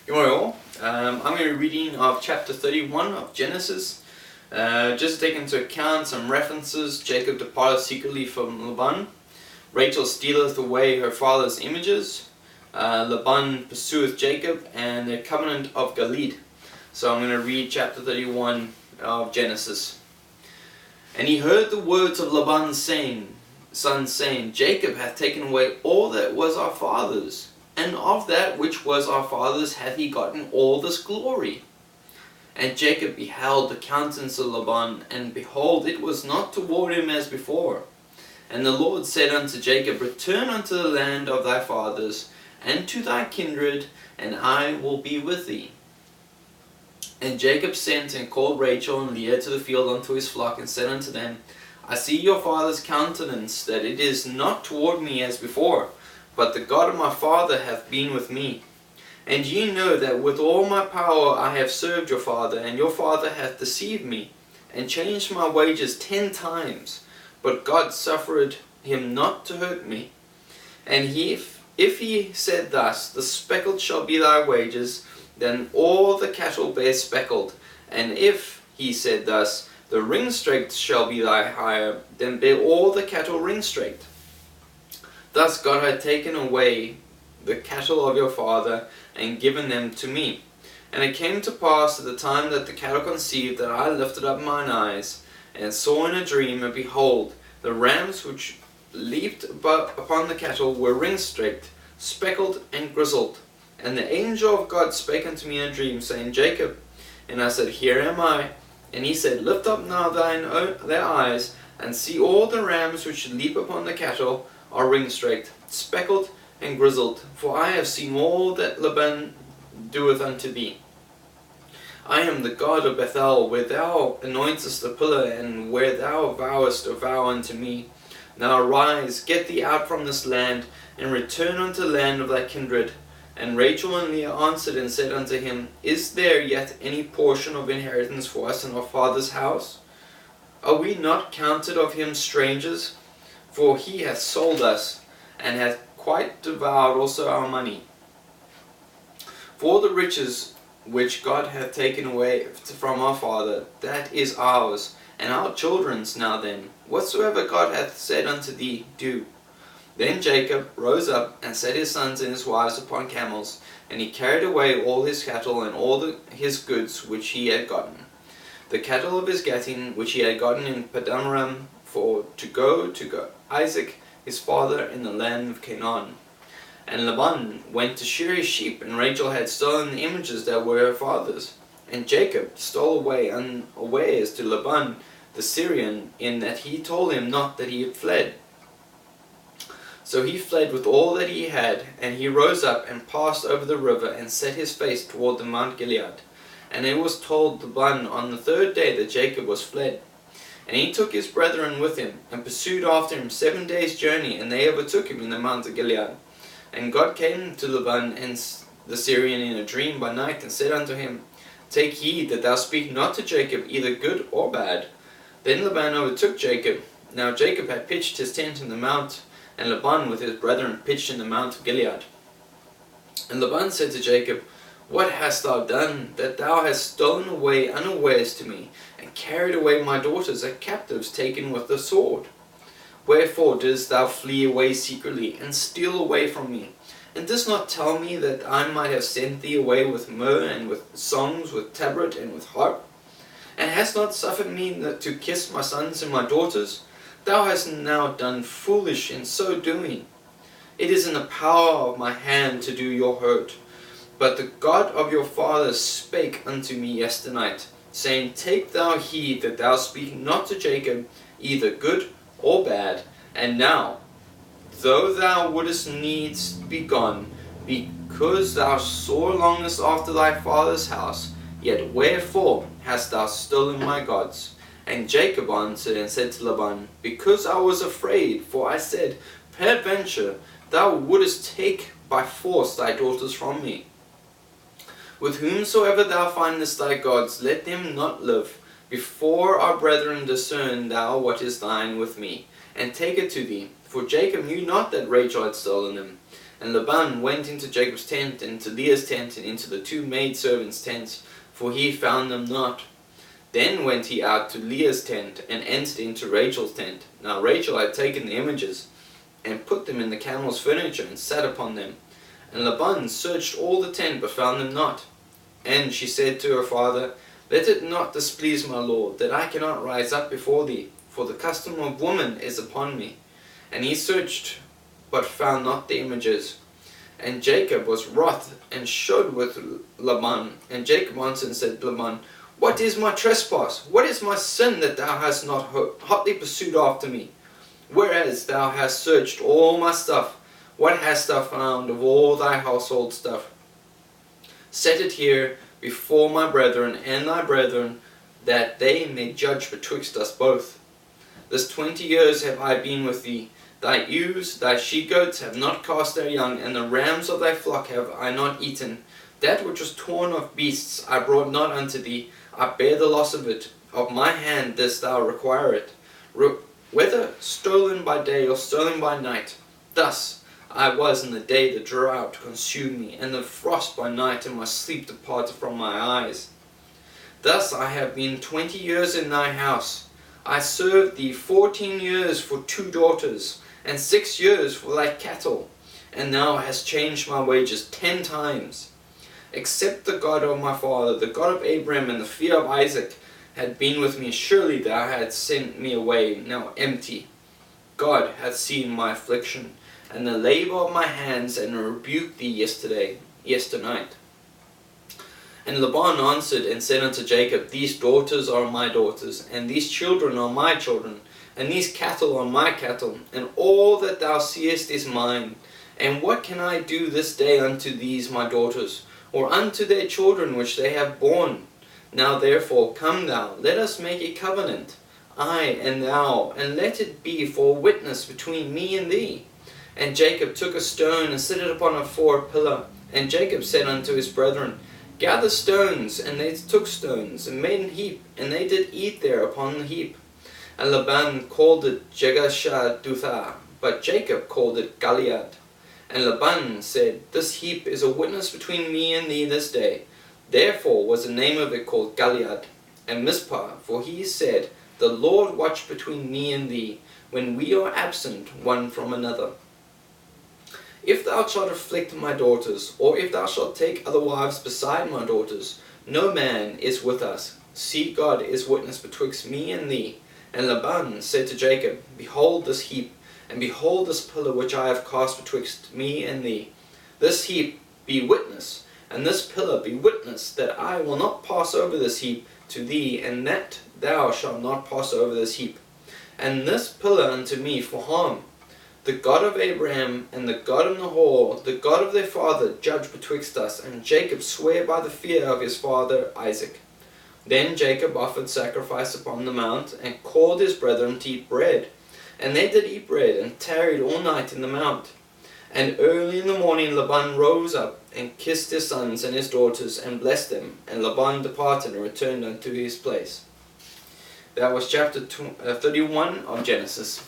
Good morning all. I'm going to be reading of chapter 31 of Genesis. Just to take into account some references: Jacob departed secretly from Laban. Rachel stealeth away her father's images. Laban pursueth Jacob, and the covenant of Galeed. So I'm going to read chapter 31 of Genesis. And he heard the words of Laban's son saying, Jacob hath taken away all that was our father's, and of that which was our father's hath he gotten all this glory. And Jacob beheld the countenance of Laban, and behold, it was not toward him as before. And the Lord said unto Jacob, Return unto the land of thy fathers, and to thy kindred, and I will be with thee. And Jacob sent and called Rachel and Leah to the field unto his flock, and said unto them, I see your father's countenance, that it is not toward me as before, but the God of my father hath been with me. And ye know that with all my power I have served your father, and your father hath deceived me, and changed my wages 10 times. But God suffered him not to hurt me. And if he said thus, The speckled shall be thy wages, then all the cattle bear speckled. And if he said thus, The ring-straked shall be thy hire, then bear all the cattle ring-straked. Thus God had taken away the cattle of your father, and given them to me. And it came to pass at the time that the cattle conceived, that I lifted up mine eyes, and saw in a dream, and behold, the rams which leaped upon the cattle were ring-straked, speckled, and grizzled. And the angel of God spake unto me in a dream, saying, Jacob. And I said, Here am I. And he said, Lift up now their eyes, and see all the rams which leap upon the cattle are ring-straked, speckled, and grizzled. For I have seen all that Laban doeth unto thee. I am the God of Bethel, where thou anointest a pillar, and where thou vowest a vow unto me. Now arise, get thee out from this land, and return unto the land of thy kindred. And Rachel and Leah answered and said unto him, Is there yet any portion of inheritance for us in our father's house? Are we not counted of him strangers? For he hath sold us, and hath quite devoured also our money. For the riches which God hath taken away from our father, that is ours, and our children's. Now then, whatsoever God hath said unto thee, do. Then Jacob rose up, and set his sons and his wives upon camels, and he carried away all his cattle and all his goods which he had gotten. The cattle of his getting which he had gotten in Padanaram, for to go to Isaac his father in the land of Canaan. And Laban went to shear his sheep, and Rachel had stolen the images that were her father's. And Jacob stole away unawares to Laban the Syrian, in that he told him not that he had fled. So he fled with all that he had, and he rose up and passed over the river, and set his face toward the Mount Galeed. And it was told Laban on the 3rd day that Jacob was fled. And he took his brethren with him, and pursued after him 7 days' journey, and they overtook him in the Mount of Galeed. And God came to Laban and the Syrian in a dream by night, and said unto him, Take heed that thou speak not to Jacob either good or bad. Then Laban overtook Jacob. Now Jacob had pitched his tent in the mount, and Laban with his brethren pitched in the Mount of Galeed. And Laban said to Jacob, What hast thou done, that thou hast stolen away unawares to me, and carried away my daughters as captives taken with the sword? Wherefore didst thou flee away secretly, and steal away from me, and didst not tell me that I might have sent thee away with myrrh, and with songs, with tabret, and with harp? And hast not suffered me to kiss my sons and my daughters? Thou hast now done foolish in so doing. It is in the power of my hand to do your hurt. But the God of your fathers spake unto me yesternight, saying, Take thou heed that thou speak not to Jacob either good or bad. And now, though thou wouldest needs be gone, because thou sore longest after thy father's house, yet wherefore hast thou stolen my gods? And Jacob answered and said to Laban, Because I was afraid, for I said, Peradventure thou wouldest take by force thy daughters from me. With whomsoever thou findest thy gods, let them not live. Before our brethren discern thou what is thine with me, and take it to thee. For Jacob knew not that Rachel had stolen them. And Laban went into Jacob's tent, and into Leah's tent, and into the two maidservants' tents, for he found them not. Then went he out to Leah's tent, and entered into Rachel's tent. Now Rachel had taken the images, and put them in the camel's furniture, and sat upon them. And Laban searched all the tent, but found them not. And she said to her father, Let it not displease my lord, that I cannot rise up before thee, for the custom of woman is upon me. And he searched, but found not the images. And Jacob was wroth, and showed with Laban. And Jacob answered and said to Laban, What is my trespass? What is my sin, that thou hast not hotly pursued after me? Whereas thou hast searched all my stuff, what hast thou found of all thy household stuff? Set it here before my brethren and thy brethren, that they may judge betwixt us both. This 20 years have I been with thee. Thy ewes, thy she-goats have not cast their young, and the rams of thy flock have I not eaten. That which was torn of beasts I brought not unto thee. I bear the loss of it. Of my hand didst thou require it. Whether stolen by day or stolen by night, thus I was in the day the drought consumed me, and the frost by night, and my sleep departed from my eyes. Thus I have been 20 years in thy house. I served thee 14 years for 2 daughters, and 6 years for thy cattle, and thou hast changed my wages 10 times. Except the God of my father, the God of Abraham, and the fear of Isaac had been with me, surely thou hadst sent me away now empty. God hath seen my affliction, and the labor of my hands, and rebuked thee yesternight. And Laban answered and said unto Jacob, These daughters are my daughters, and these children are my children, and these cattle are my cattle, and all that thou seest is mine. And what can I do this day unto these my daughters, or unto their children which they have borne? Now therefore come thou, let us make a covenant, I and thou, and let it be for a witness between me and thee. And Jacob took a stone, and set it upon a pillar. And Jacob said unto his brethren, Gather stones. And they took stones, and made an heap, and they did eat there upon the heap. And Laban called it Jegashadutha, but Jacob called it Galeed. And Laban said, This heap is a witness between me and thee this day. Therefore was the name of it called Galeed. And Mizpah, for he said, The Lord watch between me and thee, when we are absent one from another. If thou shalt afflict my daughters, or if thou shalt take other wives beside my daughters, no man is with us. See, God is witness betwixt me and thee. And Laban said to Jacob, Behold this heap, and behold this pillar which I have cast betwixt me and thee. This heap be witness, and this pillar be witness, that I will not pass over this heap to thee, and that thou shalt not pass over this heap. And this pillar unto me for harm. The God of Abraham and the God of Nahor, the God of their father, judge betwixt us. And Jacob sware by the fear of his father Isaac. Then Jacob offered sacrifice upon the mount, and called his brethren to eat bread. And they did eat bread, and tarried all night in the mount. And early in the morning Laban rose up, and kissed his sons and his daughters, and blessed them. And Laban departed, and returned unto his place. That was chapter 31 of Genesis.